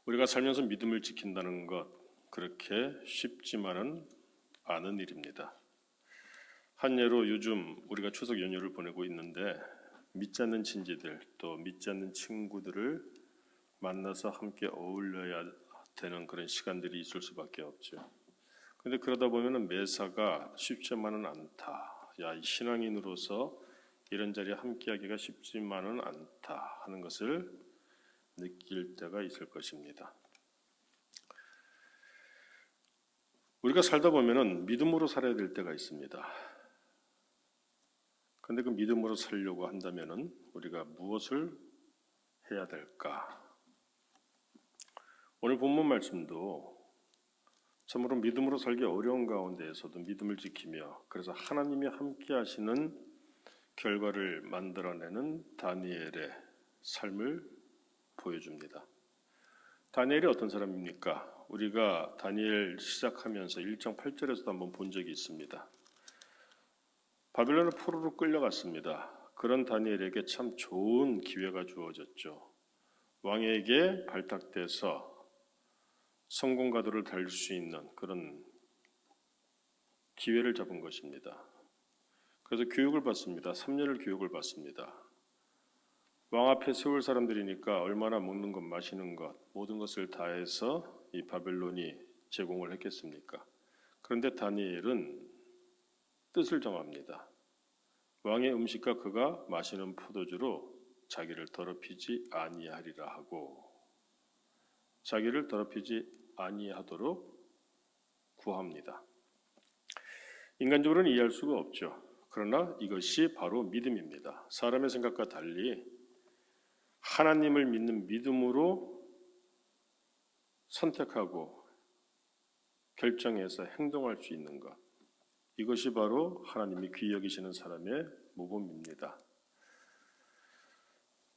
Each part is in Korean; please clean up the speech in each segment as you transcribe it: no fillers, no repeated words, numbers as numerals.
우리가 살면서 믿음을 지킨다는 것 그렇게 쉽지만은 않은 일입니다. 한 예로 요즘 우리가 추석 연휴를 보내고 있는데 믿지 않는 친지들 또 믿지 않는 친구들을 만나서 함께 어울려야 되는 그런 시간들이 있을 수밖에 없죠. 그런데 그러다 보면은 매사가 쉽지만은 않다. 야, 이 신앙인으로서 이런 자리에 함께하기가 쉽지만은 않다 하는 것을 느낄 때가 있을 것입니다. 우리가 살다 보면은 믿음으로 살아야 될 때가 있습니다. 그런데 그 믿음으로 살려고 한다면은 우리가 무엇을 해야 될까? 오늘 본문 말씀도 참으로 믿음으로 살기 어려운 가운데에서도 믿음을 지키며 그래서 하나님이 함께 하시는 결과를 만들어내는 다니엘의 삶을 보여줍니다. 다니엘이 어떤 사람입니까? 우리가 다니엘 시작하면서 1장 8절에서도 한번 본 적이 있습니다. 바벨론의 포로로 끌려갔습니다. 그런 다니엘에게 참 좋은 기회가 주어졌죠. 왕에게 발탁돼서 성공가도를 달릴 수 있는 그런 기회를 잡은 것입니다. 그래서 교육을 받습니다. 3년을 교육을 받습니다. 왕 앞에 세울 사람들이니까 얼마나 먹는 것, 마시는 것, 모든 것을 다해서 이 바벨론이 제공을 했겠습니까? 그런데 다니엘은 뜻을 정합니다. 왕의 음식과 그가 마시는 포도주로 자기를 더럽히지 아니하리라 하고 자기를 더럽히지 아니하도록 구합니다. 인간적으로는 이해할 수가 없죠. 그러나 이것이 바로 믿음입니다. 사람의 생각과 달리 하나님을 믿는 믿음으로 선택하고 결정해서 행동할 수 있는 것, 이것이 바로 하나님이 귀히 여기시는 사람의 모범입니다.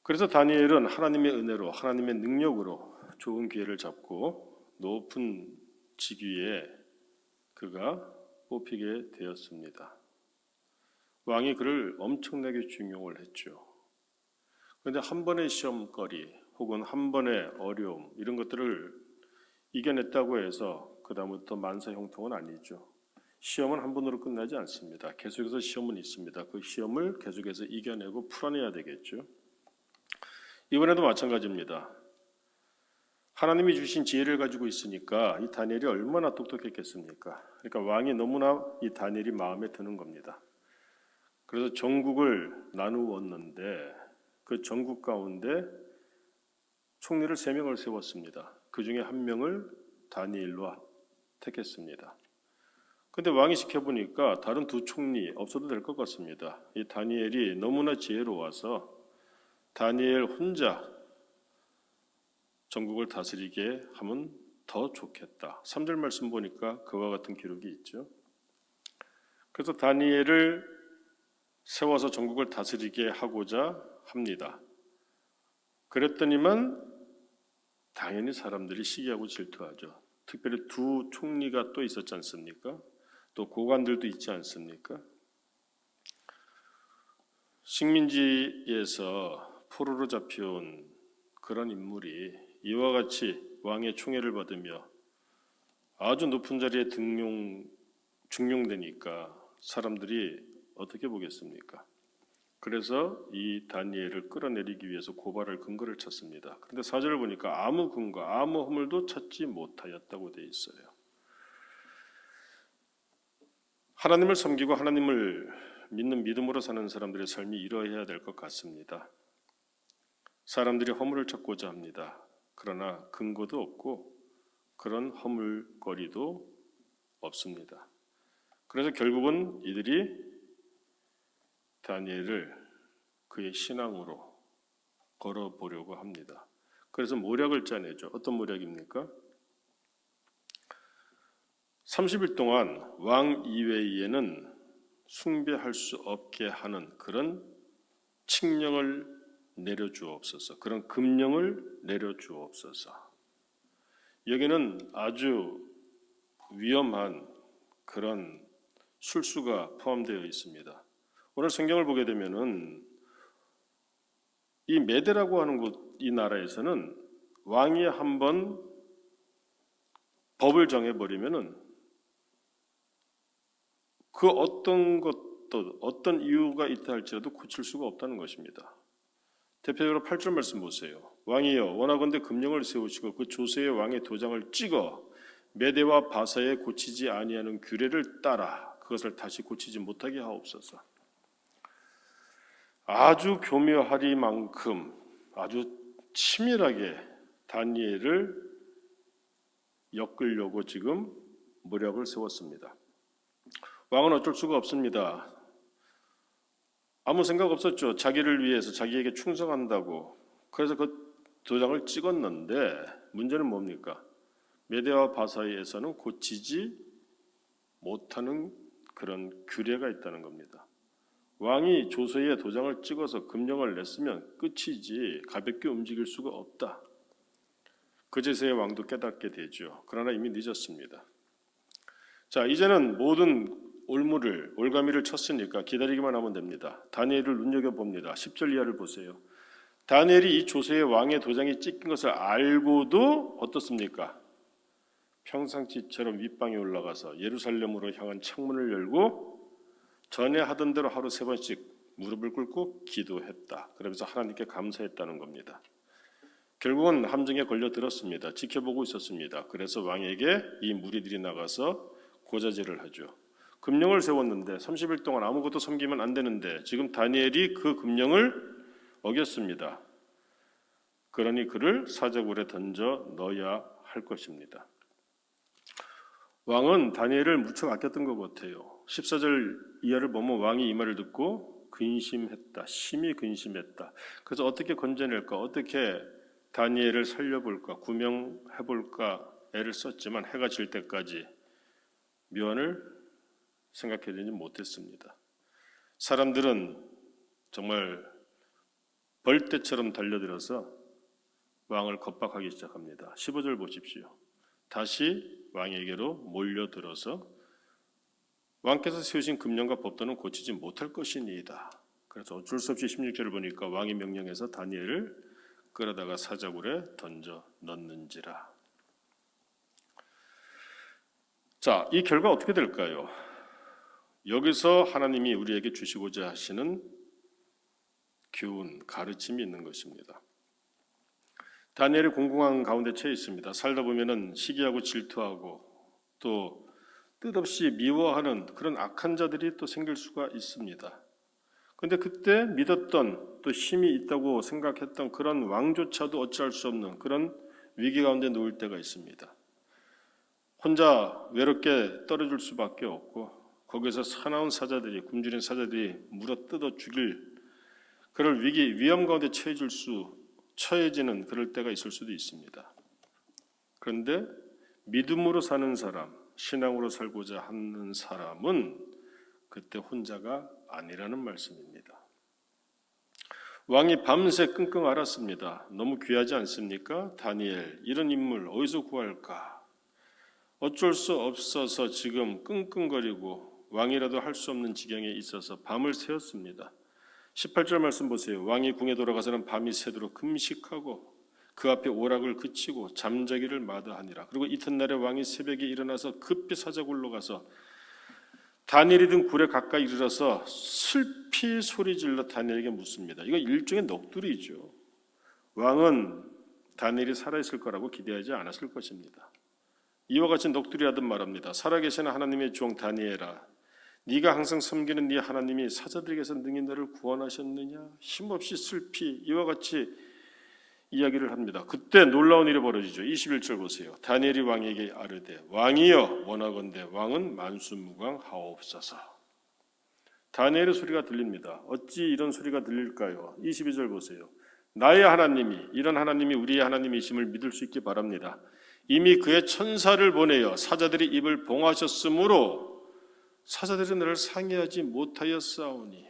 그래서 다니엘은 하나님의 은혜로 하나님의 능력으로 좋은 기회를 잡고 높은 직위에 그가 뽑히게 되었습니다. 왕이 그를 엄청나게 중용을 했죠. 그런데 한 번의 시험거리 혹은 한 번의 어려움 이런 것들을 이겨냈다고 해서 그 다음부터 만사형통은 아니죠. 시험은 한 번으로 끝나지 않습니다. 계속해서 시험은 있습니다. 그 시험을 계속해서 이겨내고 풀어내야 되겠죠. 이번에도 마찬가지입니다. 하나님이 주신 지혜를 가지고 있으니까 이 다니엘이 얼마나 똑똑했겠습니까? 그러니까 왕이 너무나 이 다니엘이 마음에 드는 겁니다. 그래서 전국을 나누었는데 그 전국 가운데 총리를 3명을 세웠습니다. 그 중에 1명을 다니엘로 택했습니다. 그런데 왕이 지켜보니까 다른 2 총리 없어도 될 것 같습니다. 이 다니엘이 너무나 지혜로워서 다니엘 혼자 전국을 다스리게 하면 더 좋겠다. 3절 말씀 보니까 그와 같은 기록이 있죠. 그래서 다니엘을 세워서 전국을 다스리게 하고자 합니다. 그랬더니만 당연히 사람들이 시기하고 질투하죠. 특별히 2 총리가 또 있었지 않습니까? 또 고관들도 있지 않습니까? 식민지에서 포로로 잡혀온 그런 인물이 이와 같이 왕의 총애를 받으며 아주 높은 자리에 중용되니까 사람들이 어떻게 보겠습니까? 그래서 이 다니엘을 끌어내리기 위해서 고발할 근거를 찾습니다. 그런데 4절을 보니까 아무 근거, 아무 허물도 찾지 못하였다고 돼 있어요. 하나님을 섬기고 하나님을 믿는 믿음으로 사는 사람들의 삶이 이러해야 될 것 같습니다. 사람들이 허물을 찾고자 합니다. 그러나 근거도 없고 그런 허물거리도 없습니다. 그래서 결국은 이들이 다니엘을 그의 신앙으로 걸어보려고 합니다. 그래서 모략을 짜내죠. 어떤 모략입니까? 30일 동안 왕 이외에는 숭배할 수 없게 하는 그런 칙령을 내려주옵소서. 그런 금령을 내려주옵소서. 여기는 아주 위험한 그런 술수가 포함되어 있습니다. 오늘 성경을 보게 되면은 이 메대라고 하는 곳, 이 나라에서는 왕이 한번 법을 정해버리면은 그 어떤 것도 어떤 이유가 있다 할지라도 고칠 수가 없다는 것입니다. 대표적으로 8절 말씀 보세요. 왕이여 원하건대 금령을 세우시고 그 조세의 왕의 도장을 찍어 메대와 바사에 고치지 아니하는 규례를 따라 그것을 다시 고치지 못하게 하옵소서. 아주 교묘하리만큼 아주 치밀하게 다니엘을 엮으려고 지금 모략을 세웠습니다. 왕은 어쩔 수가 없습니다. 아무 생각 없었죠. 자기를 위해서 자기에게 충성한다고. 그래서 그 도장을 찍었는데 문제는 뭡니까? 메대와 바사이에서는 고치지 못하는 그런 규례가 있다는 겁니다. 왕이 조서에 도장을 찍어서 금령을 냈으면 끝이지 가볍게 움직일 수가 없다. 그제서야 왕도 깨닫게 되죠. 그러나 이미 늦었습니다. 자, 이제는 모든 올가미를 쳤으니까 기다리기만 하면 됩니다. 다니엘을 눈여겨봅니다. 10절 이하를 보세요. 다니엘이 이 조세의 왕의 도장이 찍힌 것을 알고도 어떻습니까? 평상시처럼 윗방에 올라가서 예루살렘으로 향한 창문을 열고 전에 하던 대로 하루 3번씩 무릎을 꿇고 기도했다. 그러면서 하나님께 감사했다는 겁니다. 결국은 함정에 걸려들었습니다. 지켜보고 있었습니다. 그래서 왕에게 이 무리들이 나가서 고자질을 하죠. 금령을 세웠는데 30일 동안 아무것도 섬기면 안 되는데 지금 다니엘이 그 금령을 어겼습니다. 그러니 그를 사자굴에 던져 넣어야 할 것입니다. 왕은 다니엘을 무척 아꼈던 것 같아요. 14절 이하를 보면 왕이 이 말을 듣고 근심했다. 심히 근심했다. 그래서 어떻게 건져낼까? 어떻게 다니엘을 살려볼까? 구명해볼까? 애를 썼지만 해가 질 때까지 묘안을 생각해내지 못했습니다. 사람들은 정말 벌떼처럼 달려들어서 왕을 겁박하기 시작합니다. 15절 보십시오. 다시 왕에게로 몰려들어서 왕께서 세우신 금령과 법도는 고치지 못할 것이니이다. 그래서 어쩔 수 없이 16절을 보니까 왕이 명령해서 다니엘을 끌어다가 사자굴에 던져 넣는지라. 자, 이 결과 어떻게 될까요? 여기서 하나님이 우리에게 주시고자 하시는 교훈, 가르침이 있는 것입니다. 다니엘이 공공한 가운데 처해 있습니다. 살다 보면은 시기하고 질투하고 또 뜻없이 미워하는 그런 악한 자들이 또 생길 수가 있습니다. 그런데 그때 믿었던 또 힘이 있다고 생각했던 그런 왕조차도 어찌할 수 없는 그런 위기 가운데 놓일 때가 있습니다. 혼자 외롭게 떨어질 수밖에 없고 거기서 사나운 사자들이 굶주린 사자들이 물어뜯어 죽일 그럴 위험 가운데 처해지는 그럴 때가 있을 수도 있습니다. 그런데 믿음으로 사는 사람, 신앙으로 살고자 하는 사람은 그때 혼자가 아니라는 말씀입니다. 왕이 밤새 끙끙 앓았습니다. 너무 귀하지 않습니까? 다니엘, 이런 인물 어디서 구할까? 어쩔 수 없어서 지금 끙끙거리고 왕이라도 할 수 없는 지경에 있어서 밤을 새웠습니다. 18절 말씀 보세요. 왕이 궁에 돌아가서는 밤이 새도록 금식하고 그 앞에 오락을 그치고 잠자기를 마다하니라. 그리고 이튿날에 왕이 새벽에 일어나서 급히 사자굴로 가서 다니엘이 든 굴에 가까이 이르러서 슬피 소리질러 다니엘에게 묻습니다. 이거 일종의 넋두리죠. 왕은 다니엘이 살아있을 거라고 기대하지 않았을 것입니다. 이와 같이 넋두리하듯 말합니다. 살아계시는 하나님의 종 다니엘아, 네가 항상 섬기는 네 하나님이 사자들에게서 능히 너를 구원하셨느냐? 힘없이 슬피 이와 같이 이야기를 합니다. 그때 놀라운 일이 벌어지죠. 21절 보세요. 다니엘이 왕에게 아뢰되 왕이여 원하건대 왕은 만수무강하옵소서. 다니엘의 소리가 들립니다. 어찌 이런 소리가 들릴까요? 22절 보세요. 나의 하나님이 이런 하나님이 우리의 하나님이심을 믿을 수 있기 바랍니다. 이미 그의 천사를 보내어 사자들이 입을 봉하셨으므로 사자들이 너를 상해하지 못하였사오니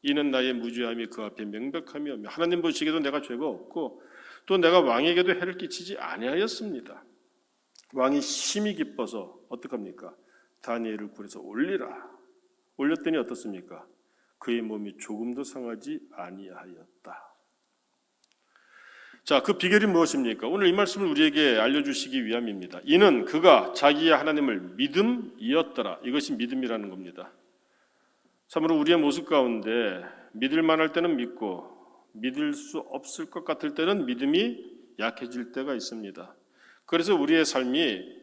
이는 나의 무죄함이 그 앞에 명백함이오며 하나님 보시기에도 내가 죄가 없고 또 내가 왕에게도 해를 끼치지 아니하였습니다. 왕이 심히 기뻐서 어떡합니까? 다니엘을 굴에서 올리라. 올렸더니 자, 그 비결이 무엇입니까? 오늘 이 말씀을 우리에게 알려주시기 위함입니다. 이는 그가 자기의 하나님을 믿음이었더라. 이것이 믿음이라는 겁니다. 참으로 우리의 모습 가운데 믿을 만할 때는 믿고 믿을 수 없을 것 같을 때는 믿음이 약해질 때가 있습니다. 그래서 우리의 삶이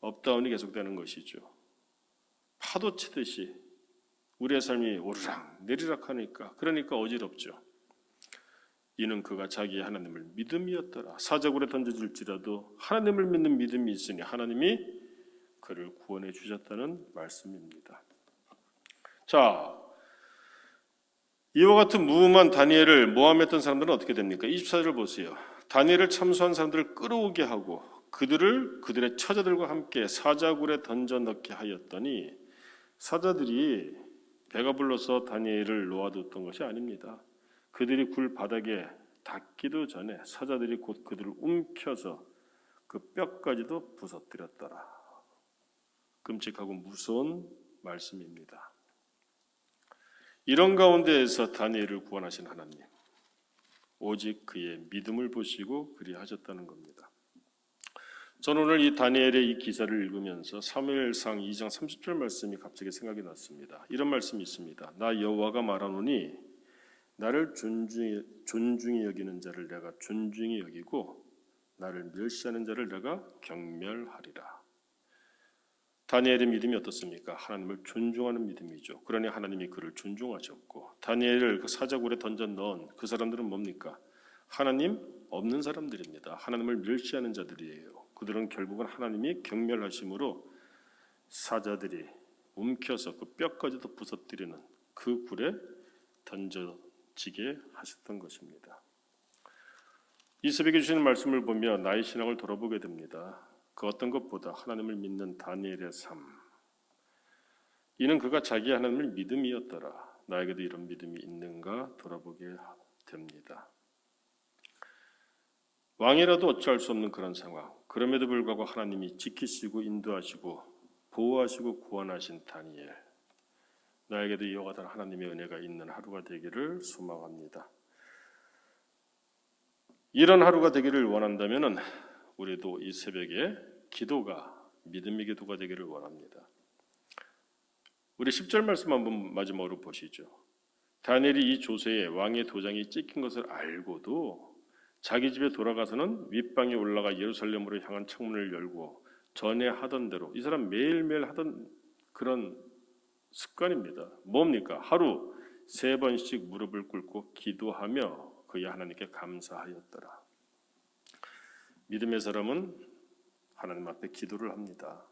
업다운이 계속되는 것이죠. 파도 치듯이 우리의 삶이 오르락 내리락 하니까 그러니까 어지럽죠. 이는 그가 자기의 하나님을 믿음이었더라. 사자굴에 던져질지라도 하나님을 믿는 믿음이 있으니 하나님이 그를 구원해 주셨다는 말씀입니다. 자, 이와 같은 무음한 다니엘을 모함했던 사람들은 어떻게 됩니까? 24절을 보세요. 다니엘을 참소한 사람들을 끌어오게 하고 그들을 그들의 처자들과 함께 사자굴에 던져 넣게 하였더니 사자들이 배가 불러서 다니엘을 놓아뒀던 것이 아닙니다. 그들이 굴 바닥에 닿기도 전에 사자들이 곧 그들을 움켜서 그 뼈까지도 부서뜨렸더라. 끔찍하고 무서운 말씀입니다. 이런 가운데에서 다니엘을 구원하신 하나님, 오직 그의 믿음을 보시고 그리하셨다는 겁니다. 저는 오늘 이 다니엘의 이 기사를 읽으면서 사무엘상 2장 30절 말씀이 갑자기 생각이 났습니다. 이런 말씀이 있습니다. 나 여호와가 말하노니 나를 존중히 여기는 자를 내가 존중히 여기고 나를 멸시하는 자를 내가 경멸하리라. 다니엘의 믿음이 어떻습니까? 하나님을 존중하는 믿음이죠. 그러니 하나님이 그를 존중하셨고 다니엘을 그 사자굴에 던져 넣은 그 사람들은 뭡니까? 하나님 없는 사람들입니다. 하나님을 멸시하는 자들이에요. 그들은 결국은 하나님이 경멸하심으로 사자들이 움켜서 그 뼈까지도 부서뜨리는 그 굴에 던져지게 하셨던 것입니다. 이 새벽에 주시는 말씀을 보며 나의 신앙을 돌아보게 됩니다. 그 어떤 것보다 하나님을 믿는 다니엘의 삶, 이는 그가 자기 하나님을 믿음이었더라. 나에게도 이런 믿음이 있는가 돌아보게 됩니다. 왕이라도 어찌할 수 없는 그런 상황, 그럼에도 불구하고 하나님이 지키시고 인도하시고 보호하시고 구원하신 다니엘, 나에게도 이와 같은 하나님의 은혜가 있는 하루가 되기를 소망합니다. 이런 하루가 되기를 원한다면 우리도 이 새벽에 기도가 믿음의 기도가 되기를 원합니다. 우리 10절 말씀 한번 마지막으로 보시죠. 다니엘이 이 조서에 왕의 도장이 찍힌 것을 알고도 자기 집에 돌아가서는 윗방에 올라가 예루살렘으로 향한 창문을 열고 전에 하던 대로, 이 사람 매일매일 하던 그런 습관입니다. 뭡니까? 하루 3번씩 무릎을 꿇고 기도하며 그의 하나님께 감사하였더라. 믿음의 사람은 하나님 앞에 기도를 합니다.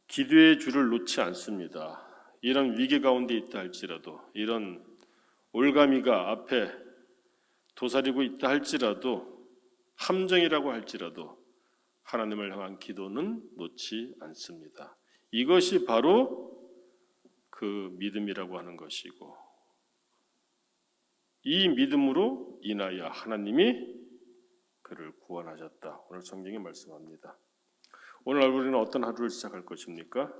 기도의 줄을 놓지 않습니다. 이런 위기 가운데 있다 할지라도, 이런 올가미가 앞에 도사리고 있다 할지라도, 함정이라고 할지라도 하나님을 향한 기도는 놓지 않습니다. 이것이 바로 그 믿음이라고 하는 것이고, 이 믿음으로 인하여 하나님이 그를 구원하셨다. 오늘 성경이 말씀합니다. 오늘 우리는 어떤 하루를 시작할 것입니까?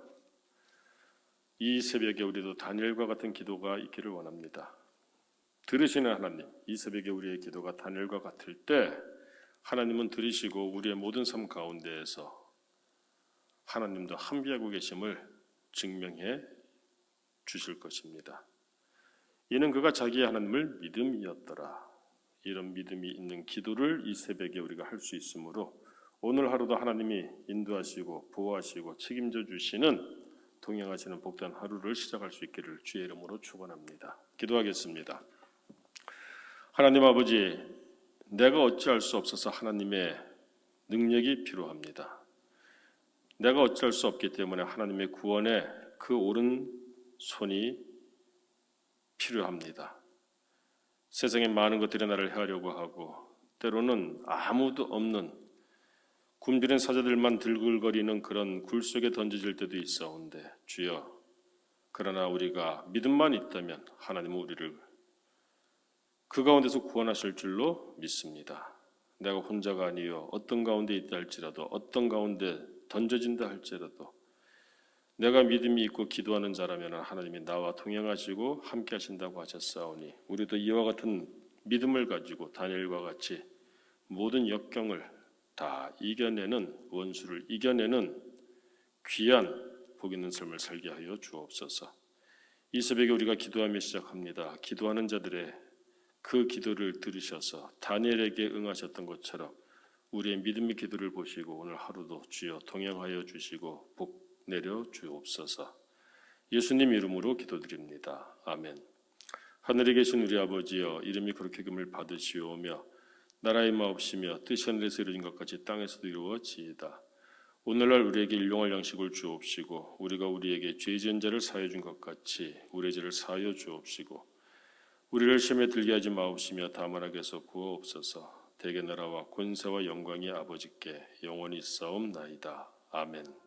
이 새벽에 우리도 다니엘과 같은 기도가 있기를 원합니다. 들으시는 하나님, 이 새벽에 우리의 기도가 다니엘과 같을 때 하나님은 들으시고 우리의 모든 삶 가운데에서 하나님도 함께하고 계심을 증명해 주실 것입니다. 이는 그가 자기의 하나님을 믿음이었더라. 이런 믿음이 있는 기도를 이 새벽에 우리가 할 수 있으므로 오늘 하루도 하나님이 인도하시고 보호하시고 책임져 주시는 동행하시는 복된 하루를 시작할 수 있기를 주의 이름으로 축원합니다. 기도하겠습니다. 하나님 아버지, 내가 어찌할 수 없어서 하나님의 능력이 필요합니다. 내가 어찌할 수 없기 때문에 하나님의 구원에 그 옳은 손이 필요합니다. 세상에 많은 것들이 나를 해하려고 하고 때로는 아무도 없는 굶주린 사자들만 들글거리는 그런 굴 속에 던져질 때도 있사온데 주여, 그러나 우리가 믿음만 있다면 하나님은 우리를 그 가운데서 구원하실 줄로 믿습니다. 내가 혼자가 아니요 어떤 가운데 있다 할지라도, 어떤 가운데 던져진다 할지라도 내가 믿음이 있고 기도하는 자라면 하나님이 나와 동행하시고 함께 하신다고 하셨사오니 우리도 이와 같은 믿음을 가지고 다니엘과 같이 모든 역경을 다 이겨내는, 원수를 이겨내는 귀한 복 있는 삶을 살게 하여 주옵소서. 이 새벽에 우리가 기도하며 시작합니다. 기도하는 자들의 그 기도를 들으셔서 다니엘에게 응하셨던 것처럼 우리의 믿음의 기도를 보시고 오늘 하루도 주여 동행하여 주시고 복 내려 주옵소서. 예수님 이름으로 기도드립니다. 아멘. 하늘에 계신 우리 아버지여, 이름이 그렇게 금을 받으시오며 나라의 마옵시며 뜻이 하늘에서 이루어진 것 같이 땅에서도 이루어지이다. 오늘날 우리에게 일용할 양식을 주옵시고 우리가 우리에게 죄 지은 자를 사하여 준 것 같이 우리의 죄를 사하여 주옵시고 우리를 시험에 들게 하지 마옵시며 다만 악에서 구하옵소서. 대개 나라와 권세와 영광이 아버지께 영원히 있사옵나이다. 아멘.